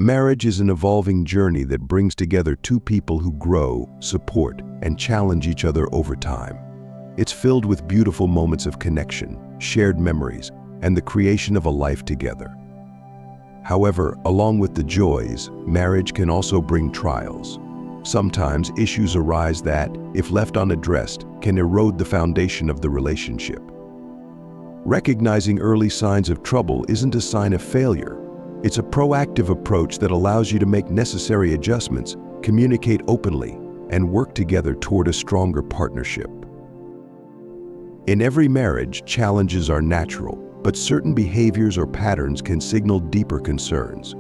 Marriage is an evolving journey that brings together two people who grow, support, and challenge each other over time. It's filled with beautiful moments of connection, shared memories, and the creation of a life together. However, along with the joys, marriage can also bring trials. Sometimes issues arise that, if left unaddressed, can erode the foundation of the relationship. Recognizing early signs of trouble isn't a sign of failure. It's a proactive approach that allows you to make necessary adjustments, communicate openly, and work together toward a stronger partnership. In every marriage, challenges are natural, but certain behaviors or patterns can signal deeper concerns.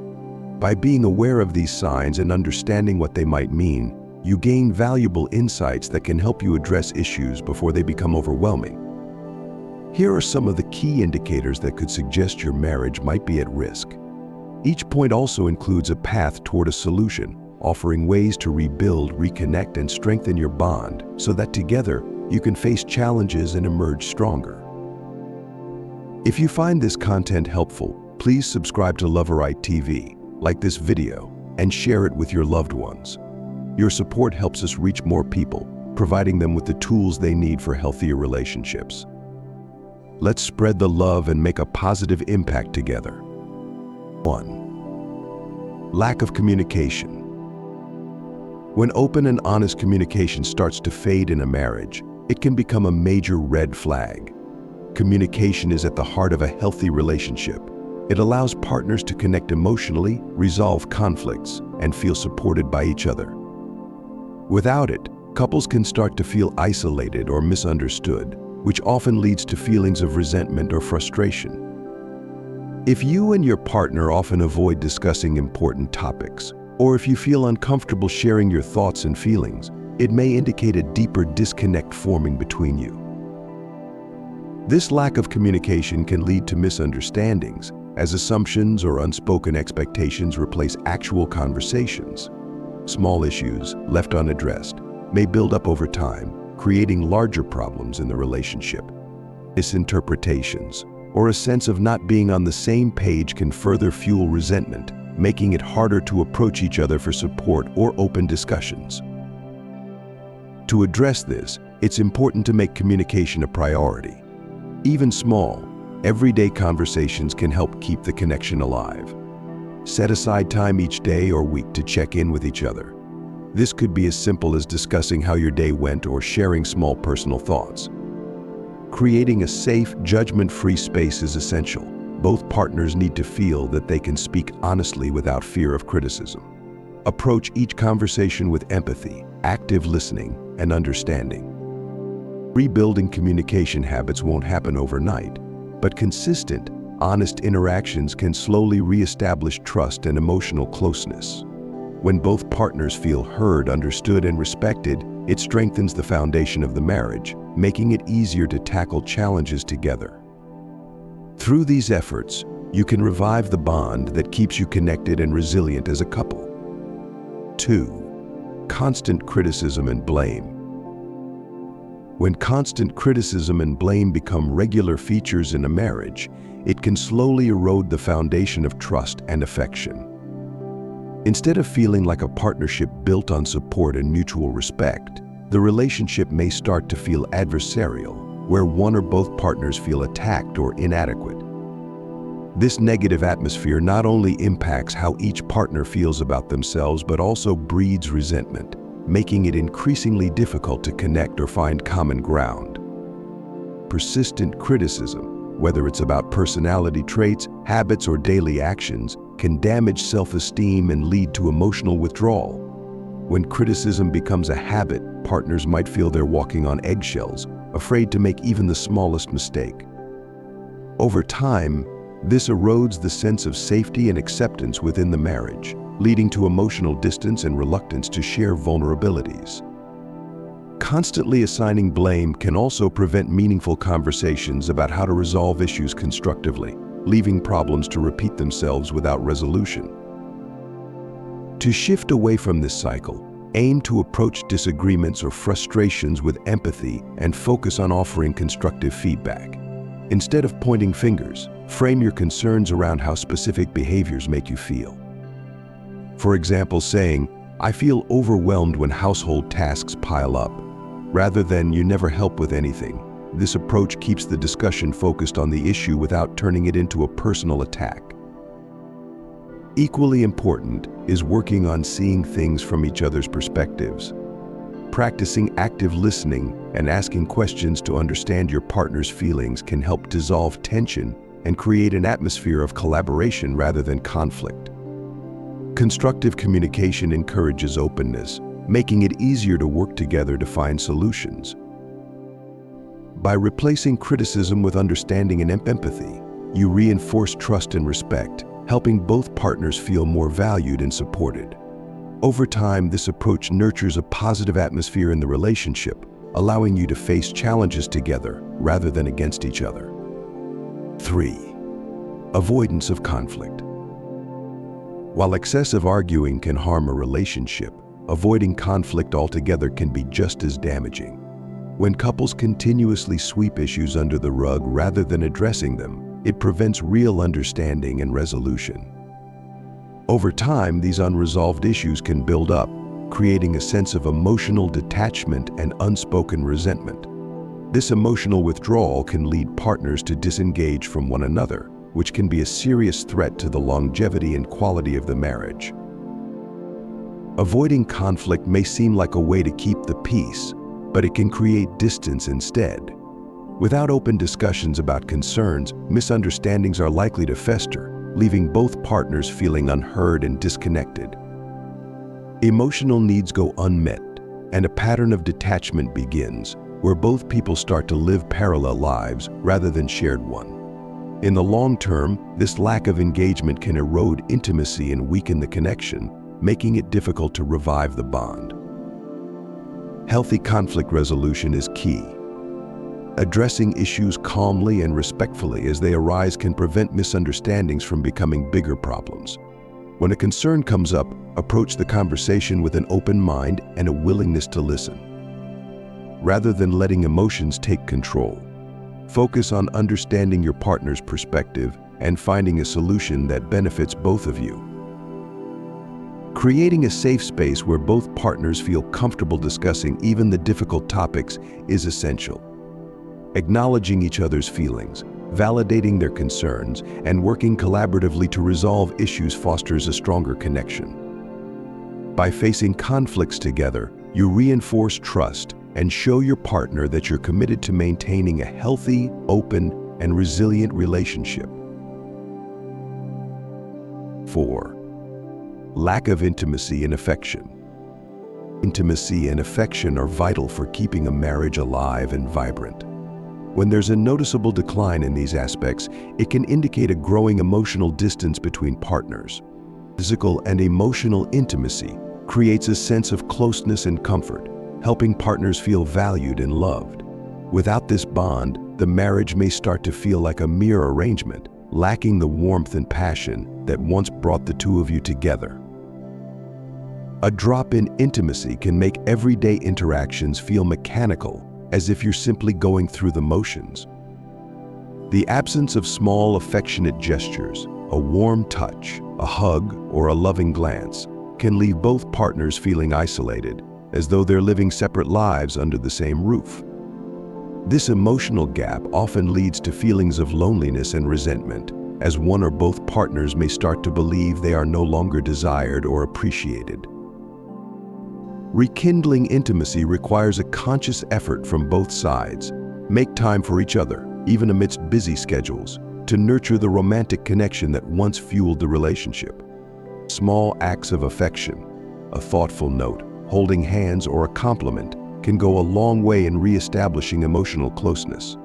By being aware of these signs and understanding what they might mean, you gain valuable insights that can help you address issues before they become overwhelming. Here are some of the key indicators that could suggest your marriage might be at risk. Each point also includes a path toward a solution, offering ways to rebuild, reconnect, and strengthen your bond so that together you can face challenges and emerge stronger. If you find this content helpful, please subscribe to Loverite TV, like this video, and share it with your loved ones. Your support helps us reach more people, providing them with the tools they need for healthier relationships. Let's spread the love and make a positive impact together. 1. Lack of communication. When open and honest communication starts to fade in a marriage, it can become a major red flag. Communication is at the heart of a healthy relationship. It allows partners to connect emotionally, resolve conflicts, and feel supported by each other. Without it, couples can start to feel isolated or misunderstood, which often leads to feelings of resentment or frustration. If you and your partner often avoid discussing important topics, or if you feel uncomfortable sharing your thoughts and feelings, it may indicate a deeper disconnect forming between you. This lack of communication can lead to misunderstandings, as assumptions or unspoken expectations replace actual conversations. Small issues, left unaddressed, may build up over time, creating larger problems in the relationship. Misinterpretations, or a sense of not being on the same page can further fuel resentment, making it harder to approach each other for support or open discussions. To address this, it's important to make communication a priority. Even small, everyday conversations can help keep the connection alive. Set aside time each day or week to check in with each other. This could be as simple as discussing how your day went or sharing small personal thoughts. Creating a safe, judgment-free space is essential. Both partners need to feel that they can speak honestly without fear of criticism. Approach each conversation with empathy, active listening, and understanding. Rebuilding communication habits won't happen overnight, but consistent, honest interactions can slowly reestablish trust and emotional closeness. When both partners feel heard, understood, and respected, it strengthens the foundation of the marriage, making it easier to tackle challenges together. Through these efforts, you can revive the bond that keeps you connected and resilient as a couple. 2. Constant criticism and blame. When constant criticism and blame become regular features in a marriage, it can slowly erode the foundation of trust and affection. Instead of feeling like a partnership built on support and mutual respect, the relationship may start to feel adversarial, where one or both partners feel attacked or inadequate. This negative atmosphere not only impacts how each partner feels about themselves, but also breeds resentment, making it increasingly difficult to connect or find common ground. Persistent criticism, whether it's about personality traits, habits, or daily actions, can damage self-esteem and lead to emotional withdrawal. When criticism becomes a habit, partners might feel they're walking on eggshells, afraid to make even the smallest mistake. Over time, this erodes the sense of safety and acceptance within the marriage, leading to emotional distance and reluctance to share vulnerabilities. Constantly assigning blame can also prevent meaningful conversations about how to resolve issues constructively, leaving problems to repeat themselves without resolution. To shift away from this cycle, aim to approach disagreements or frustrations with empathy and focus on offering constructive feedback. Instead of pointing fingers, frame your concerns around how specific behaviors make you feel. For example, saying, "I feel overwhelmed when household tasks pile up," rather than "you never help with anything." This approach keeps the discussion focused on the issue without turning it into a personal attack. Equally important is working on seeing things from each other's perspectives. Practicing active listening and asking questions to understand your partner's feelings can help dissolve tension and create an atmosphere of collaboration rather than conflict. Constructive communication encourages openness, making it easier to work together to find solutions. By replacing criticism with understanding and empathy, you reinforce trust and respect, helping both partners feel more valued and supported. Over time, this approach nurtures a positive atmosphere in the relationship, allowing you to face challenges together rather than against each other. 3. Avoidance of conflict. While excessive arguing can harm a relationship, avoiding conflict altogether can be just as damaging. When couples continuously sweep issues under the rug rather than addressing them, it prevents real understanding and resolution. Over time, these unresolved issues can build up, creating a sense of emotional detachment and unspoken resentment. This emotional withdrawal can lead partners to disengage from one another, which can be a serious threat to the longevity and quality of the marriage. Avoiding conflict may seem like a way to keep the peace, but it can create distance instead. Without open discussions about concerns, misunderstandings are likely to fester, leaving both partners feeling unheard and disconnected. Emotional needs go unmet, and a pattern of detachment begins, where both people start to live parallel lives rather than shared one. In the long term, this lack of engagement can erode intimacy and weaken the connection, making it difficult to revive the bond. Healthy conflict resolution is key. Addressing issues calmly and respectfully as they arise can prevent misunderstandings from becoming bigger problems. When a concern comes up, approach the conversation with an open mind and a willingness to listen. Rather than letting emotions take control, focus on understanding your partner's perspective and finding a solution that benefits both of you. Creating a safe space where both partners feel comfortable discussing even the difficult topics is essential. Acknowledging each other's feelings, validating their concerns, and working collaboratively to resolve issues fosters a stronger connection. By facing conflicts together, you reinforce trust and show your partner that you're committed to maintaining a healthy, open, and resilient relationship. 4. Lack of intimacy and affection. Intimacy and affection are vital for keeping a marriage alive and vibrant. When there's a noticeable decline in these aspects, it can indicate a growing emotional distance between partners. Physical and emotional intimacy creates a sense of closeness and comfort, helping partners feel valued and loved. Without this bond, the marriage may start to feel like a mere arrangement, lacking the warmth and passion that once brought the two of you together. A drop in intimacy can make everyday interactions feel mechanical, as if you're simply going through the motions. The absence of small affectionate gestures, a warm touch, a hug, or a loving glance, can leave both partners feeling isolated, as though they're living separate lives under the same roof. This emotional gap often leads to feelings of loneliness and resentment, as one or both partners may start to believe they are no longer desired or appreciated. Rekindling intimacy requires a conscious effort from both sides. Make time for each other, even amidst busy schedules, to nurture the romantic connection that once fueled the relationship. Small acts of affection, a thoughtful note, holding hands, or a compliment can go a long way in re-establishing emotional closeness.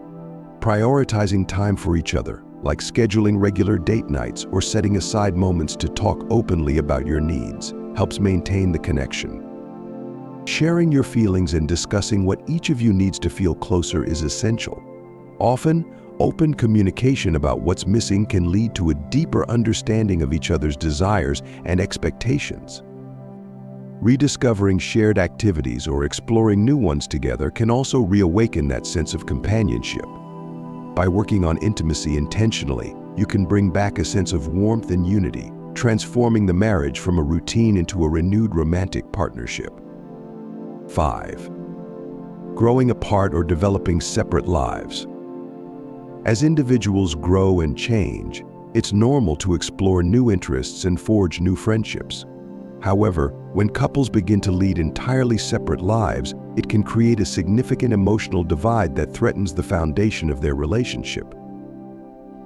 Prioritizing time for each other, like scheduling regular date nights or setting aside moments to talk openly about your needs, helps maintain the connection. Sharing your feelings and discussing what each of you needs to feel closer is essential. Often, open communication about what's missing can lead to a deeper understanding of each other's desires and expectations. Rediscovering shared activities or exploring new ones together can also reawaken that sense of companionship. By working on intimacy intentionally, you can bring back a sense of warmth and unity, transforming the marriage from a routine into a renewed romantic partnership. 5. Growing apart or developing separate lives. As individuals grow and change, it's normal to explore new interests and forge new friendships. However, when couples begin to lead entirely separate lives, it can create a significant emotional divide that threatens the foundation of their relationship.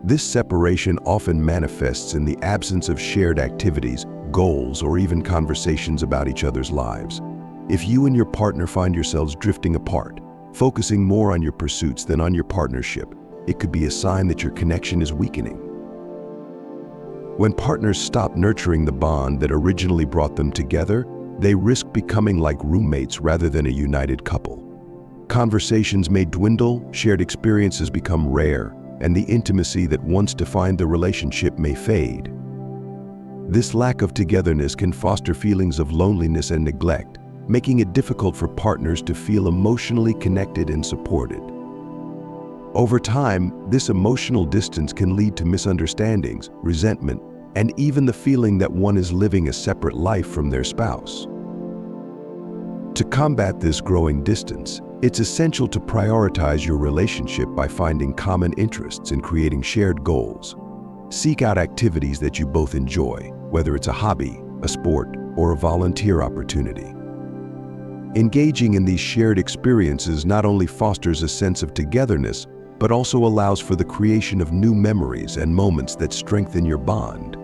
This separation often manifests in the absence of shared activities, goals, or even conversations about each other's lives. If you and your partner find yourselves drifting apart, focusing more on your pursuits than on your partnership, it could be a sign that your connection is weakening. When partners stop nurturing the bond that originally brought them together, they risk becoming like roommates rather than a united couple. Conversations may dwindle, shared experiences become rare, and the intimacy that once defined the relationship may fade. This lack of togetherness can foster feelings of loneliness and neglect, making it difficult for partners to feel emotionally connected and supported. Over time, this emotional distance can lead to misunderstandings, resentment, and even the feeling that one is living a separate life from their spouse. To combat this growing distance, it's essential to prioritize your relationship by finding common interests and creating shared goals. Seek out activities that you both enjoy, whether it's a hobby, a sport, or a volunteer opportunity. Engaging in these shared experiences not only fosters a sense of togetherness, but also allows for the creation of new memories and moments that strengthen your bond.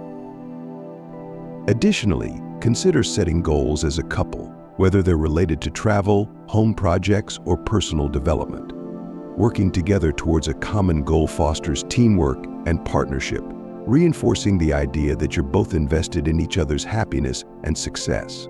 Additionally, consider setting goals as a couple, whether they're related to travel, home projects, or personal development. Working together towards a common goal fosters teamwork and partnership, reinforcing the idea that you're both invested in each other's happiness and success.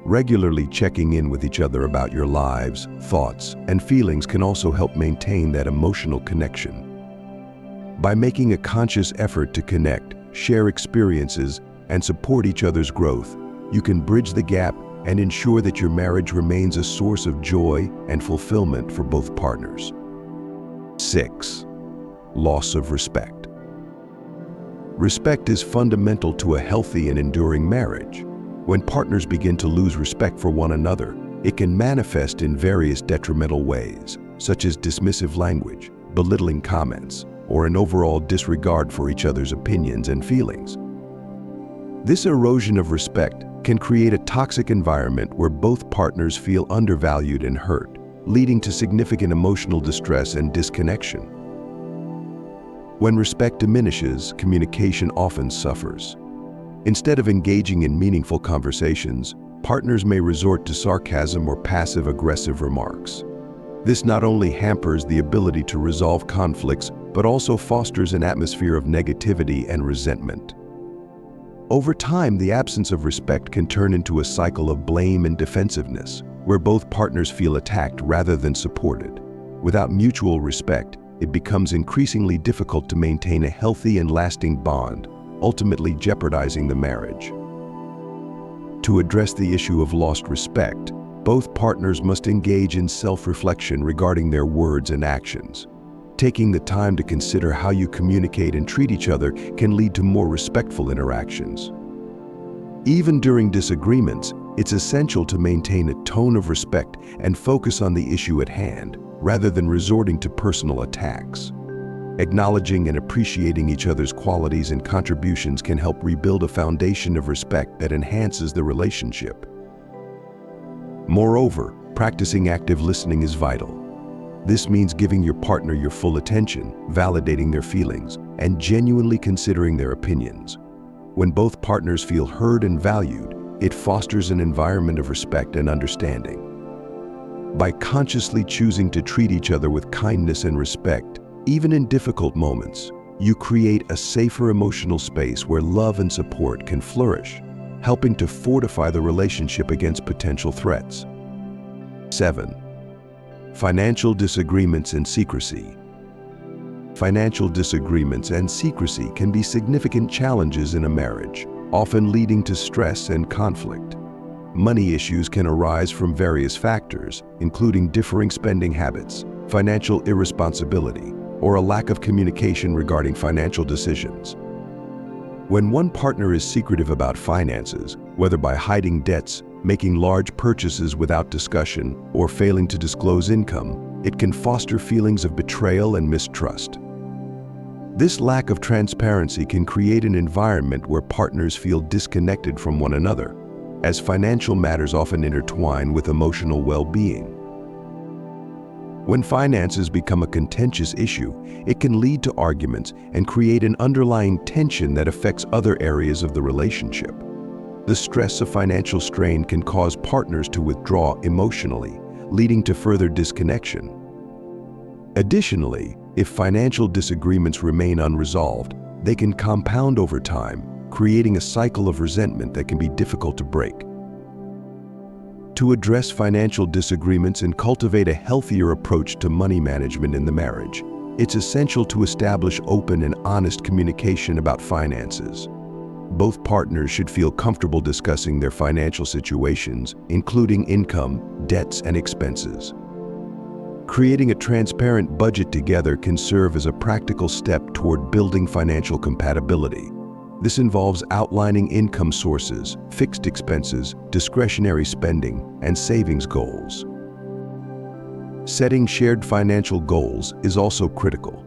Regularly checking in with each other about your lives, thoughts, and feelings can also help maintain that emotional connection. By making a conscious effort to connect, share experiences, and support each other's growth, you can bridge the gap and ensure that your marriage remains a source of joy and fulfillment for both partners. 6. Loss of respect. Respect is fundamental to a healthy and enduring marriage. When partners begin to lose respect for one another, it can manifest in various detrimental ways, such as dismissive language, belittling comments, or an overall disregard for each other's opinions and feelings. This erosion of respect can create a toxic environment where both partners feel undervalued and hurt, leading to significant emotional distress and disconnection. When respect diminishes, communication often suffers. Instead of engaging in meaningful conversations, partners may resort to sarcasm or passive-aggressive remarks. This not only hampers the ability to resolve conflicts, but also fosters an atmosphere of negativity and resentment. Over time, the absence of respect can turn into a cycle of blame and defensiveness, where both partners feel attacked rather than supported. Without mutual respect, it becomes increasingly difficult to maintain a healthy and lasting bond, ultimately jeopardizing the marriage. To address the issue of lost respect, both partners must engage in self-reflection regarding their words and actions. Taking the time to consider how you communicate and treat each other can lead to more respectful interactions. Even during disagreements, it's essential to maintain a tone of respect and focus on the issue at hand, rather than resorting to personal attacks. Acknowledging and appreciating each other's qualities and contributions can help rebuild a foundation of respect that enhances the relationship. Moreover, practicing active listening is vital. This means giving your partner your full attention, validating their feelings, and genuinely considering their opinions. When both partners feel heard and valued, it fosters an environment of respect and understanding. By consciously choosing to treat each other with kindness and respect, even in difficult moments, you create a safer emotional space where love and support can flourish, helping to fortify the relationship against potential threats. 7. Financial disagreements and secrecy. Financial disagreements and secrecy can be significant challenges in a marriage, often leading to stress and conflict. Money issues can arise from various factors, including differing spending habits, financial irresponsibility, or a lack of communication regarding financial decisions. When one partner is secretive about finances, whether by hiding debts, making large purchases without discussion, or failing to disclose income, it can foster feelings of betrayal and mistrust. This lack of transparency can create an environment where partners feel disconnected from one another, as financial matters often intertwine with emotional well-being. When finances become a contentious issue, it can lead to arguments and create an underlying tension that affects other areas of the relationship. The stress of financial strain can cause partners to withdraw emotionally, leading to further disconnection. Additionally, if financial disagreements remain unresolved, they can compound over time, creating a cycle of resentment that can be difficult to break. To address financial disagreements and cultivate a healthier approach to money management in the marriage, it's essential to establish open and honest communication about finances. Both partners should feel comfortable discussing their financial situations, including income, debts, and expenses. Creating a transparent budget together can serve as a practical step toward building financial compatibility. This involves outlining income sources, fixed expenses, discretionary spending, and savings goals. Setting shared financial goals is also critical.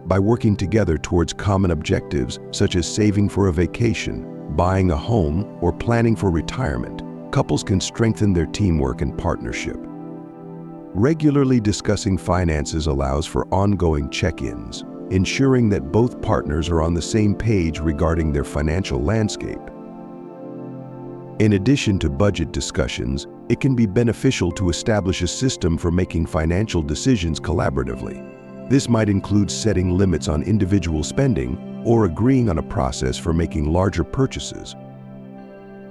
By working together towards common objectives, such as saving for a vacation, buying a home, or planning for retirement, couples can strengthen their teamwork and partnership. Regularly discussing finances allows for ongoing check-ins, ensuring that both partners are on the same page regarding their financial landscape. In addition to budget discussions, it can be beneficial to establish a system for making financial decisions collaboratively. This might include setting limits on individual spending or agreeing on a process for making larger purchases.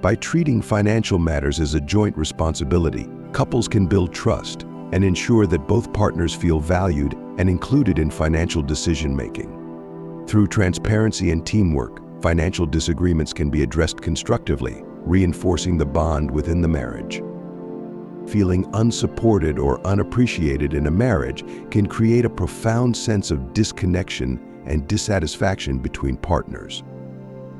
By treating financial matters as a joint responsibility, couples can build trust and ensure that both partners feel valued and included in financial decision-making. Through transparency and teamwork, financial disagreements can be addressed constructively, reinforcing the bond within the marriage. Feeling unsupported or unappreciated in a marriage can create a profound sense of disconnection and dissatisfaction between partners.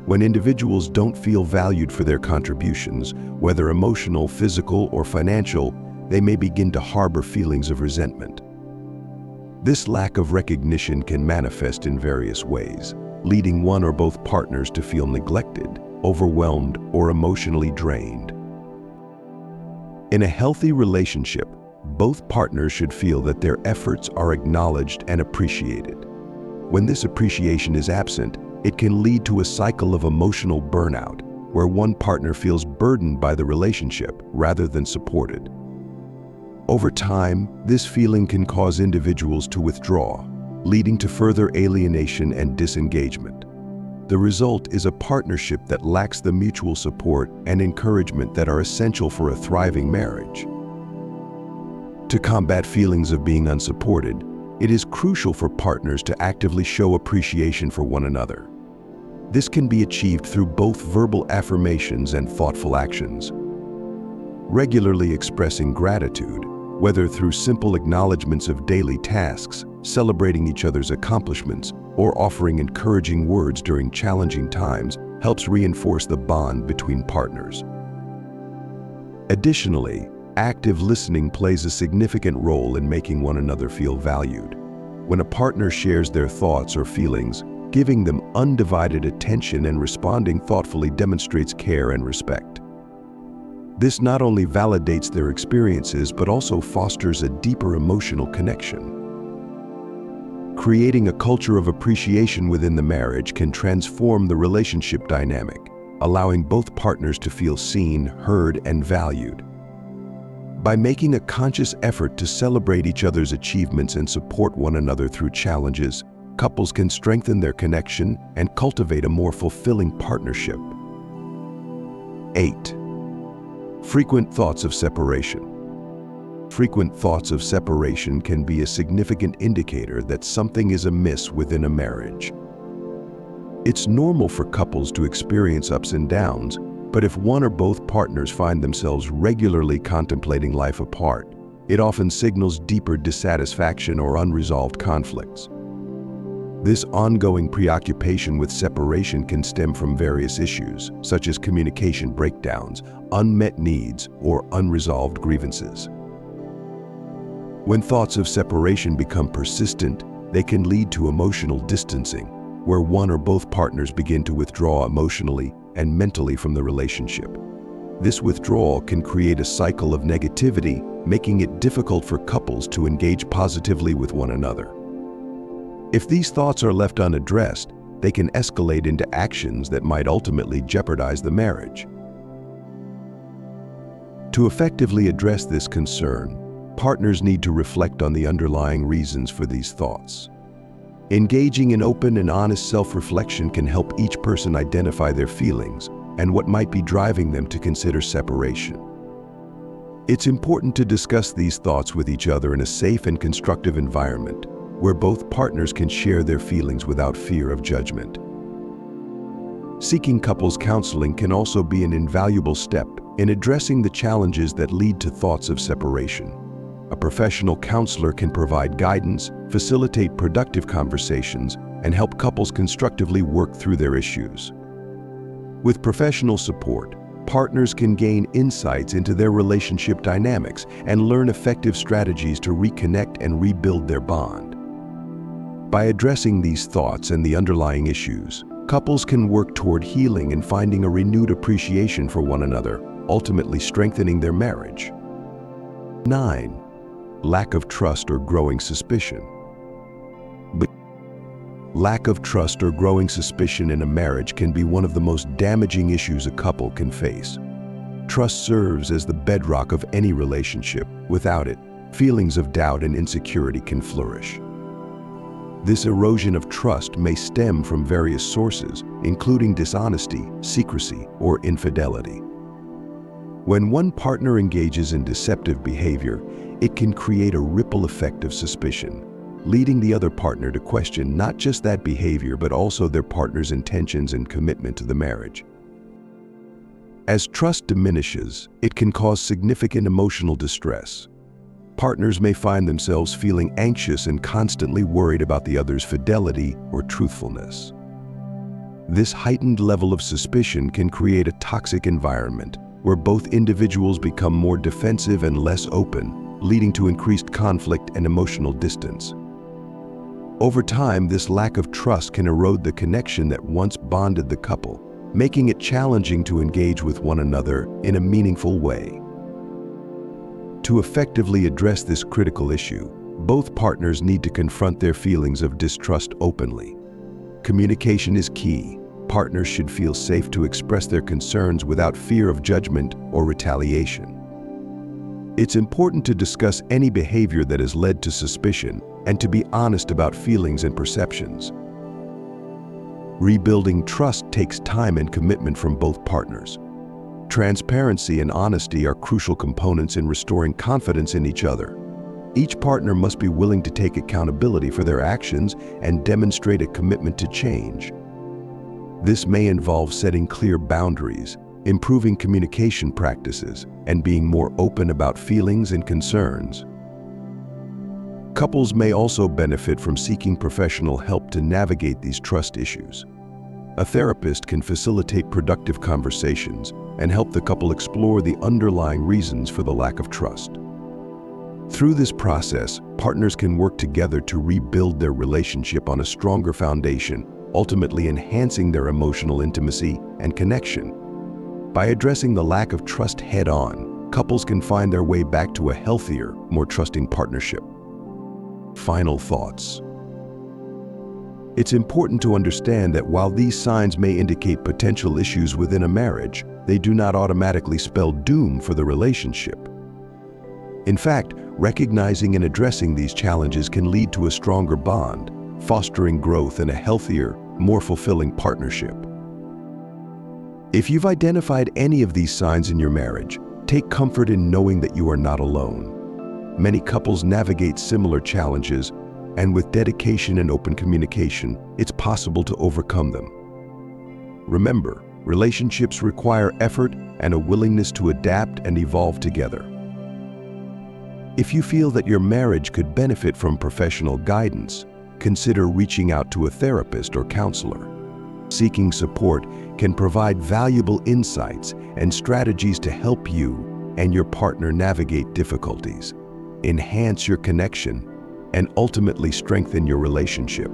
When individuals don't feel valued for their contributions, whether emotional, physical, or financial, they may begin to harbor feelings of resentment. This lack of recognition can manifest in various ways, leading one or both partners to feel neglected, overwhelmed, or emotionally drained. In a healthy relationship, both partners should feel that their efforts are acknowledged and appreciated. When this appreciation is absent, it can lead to a cycle of emotional burnout, where one partner feels burdened by the relationship rather than supported. Over time, this feeling can cause individuals to withdraw, leading to further alienation and disengagement. The result is a partnership that lacks the mutual support and encouragement that are essential for a thriving marriage. To combat feelings of being unsupported, it is crucial for partners to actively show appreciation for one another. This can be achieved through both verbal affirmations and thoughtful actions. Regularly expressing gratitude, whether through simple acknowledgments of daily tasks, celebrating each other's accomplishments, or offering encouraging words during challenging times, helps reinforce the bond between partners. Additionally, active listening plays a significant role in making one another feel valued. When a partner shares their thoughts or feelings, giving them undivided attention and responding thoughtfully demonstrates care and respect. This not only validates their experiences, but also fosters a deeper emotional connection. Creating a culture of appreciation within the marriage can transform the relationship dynamic, allowing both partners to feel seen, heard, and valued. By making a conscious effort to celebrate each other's achievements and support one another through challenges, couples can strengthen their connection and cultivate a more fulfilling partnership. 8. Frequent thoughts of separation. Frequent thoughts of separation can be a significant indicator that something is amiss within a marriage. It's normal for couples to experience ups and downs, but if one or both partners find themselves regularly contemplating life apart, it often signals deeper dissatisfaction or unresolved conflicts. This ongoing preoccupation with separation can stem from various issues, such as communication breakdowns, unmet needs, or unresolved grievances. When thoughts of separation become persistent, they can lead to emotional distancing, where one or both partners begin to withdraw emotionally and mentally from the relationship. This withdrawal can create a cycle of negativity, making it difficult for couples to engage positively with one another. If these thoughts are left unaddressed, they can escalate into actions that might ultimately jeopardize the marriage. To effectively address this concern, partners need to reflect on the underlying reasons for these thoughts. Engaging in open and honest self-reflection can help each person identify their feelings and what might be driving them to consider separation. It's important to discuss these thoughts with each other in a safe and constructive environment, where both partners can share their feelings without fear of judgment. Seeking couples counseling can also be an invaluable step in addressing the challenges that lead to thoughts of separation. A professional counselor can provide guidance, facilitate productive conversations, and help couples constructively work through their issues. With professional support, partners can gain insights into their relationship dynamics and learn effective strategies to reconnect and rebuild their bond. By addressing these thoughts and the underlying issues, couples can work toward healing and finding a renewed appreciation for one another, ultimately strengthening their marriage. 9. Lack of trust or growing suspicion. Lack of trust or growing suspicion in a marriage can be one of the most damaging issues a couple can face. Trust serves as the bedrock of any relationship. Without it, feelings of doubt and insecurity can flourish. This erosion of trust may stem from various sources, including dishonesty, secrecy, or infidelity. When one partner engages in deceptive behavior, it can create a ripple effect of suspicion, leading the other partner to question not just that behavior but also their partner's intentions and commitment to the marriage. As trust diminishes, it can cause significant emotional distress. Partners may find themselves feeling anxious and constantly worried about the other's fidelity or truthfulness. This heightened level of suspicion can create a toxic environment where both individuals become more defensive and less open, leading to increased conflict and emotional distance. Over time, this lack of trust can erode the connection that once bonded the couple, making it challenging to engage with one another in a meaningful way. To effectively address this critical issue, both partners need to confront their feelings of distrust openly. Communication is key. Partners should feel safe to express their concerns without fear of judgment or retaliation. It's important to discuss any behavior that has led to suspicion and to be honest about feelings and perceptions. Rebuilding trust takes time and commitment from both partners. Transparency and honesty are crucial components in restoring confidence in each other. Each partner must be willing to take accountability for their actions and demonstrate a commitment to change. This may involve setting clear boundaries, improving communication practices, and being more open about feelings and concerns. Couples may also benefit from seeking professional help to navigate these trust issues. A therapist can facilitate productive conversations and help the couple explore the underlying reasons for the lack of trust. Through this process, partners can work together to rebuild their relationship on a stronger foundation, ultimately enhancing their emotional intimacy and connection. By addressing the lack of trust head-on, couples can find their way back to a healthier, more trusting partnership. Final thoughts. It's important to understand that while these signs may indicate potential issues within a marriage, they do not automatically spell doom for the relationship. In fact, recognizing and addressing these challenges can lead to a stronger bond, fostering growth and a healthier, more fulfilling partnership. If you've identified any of these signs in your marriage, take comfort in knowing that you are not alone. Many couples navigate similar challenges, and with dedication and open communication, it's possible to overcome them. Remember, relationships require effort and a willingness to adapt and evolve together. If you feel that your marriage could benefit from professional guidance, consider reaching out to a therapist or counselor. Seeking support can provide valuable insights and strategies to help you and your partner navigate difficulties, enhance your connection, and ultimately strengthen your relationship.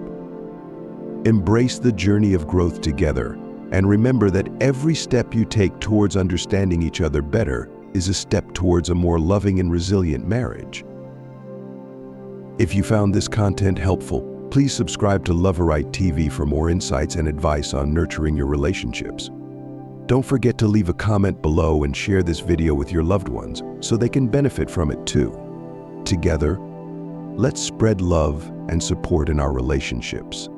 Embrace the journey of growth together, and remember that every step you take towards understanding each other better is a step towards a more loving and resilient marriage. If you found this content helpful, please subscribe to Loverite TV for more insights and advice on nurturing your relationships. Don't forget to leave a comment below and share this video with your loved ones so they can benefit from it too. Together, let's spread love and support in our relationships.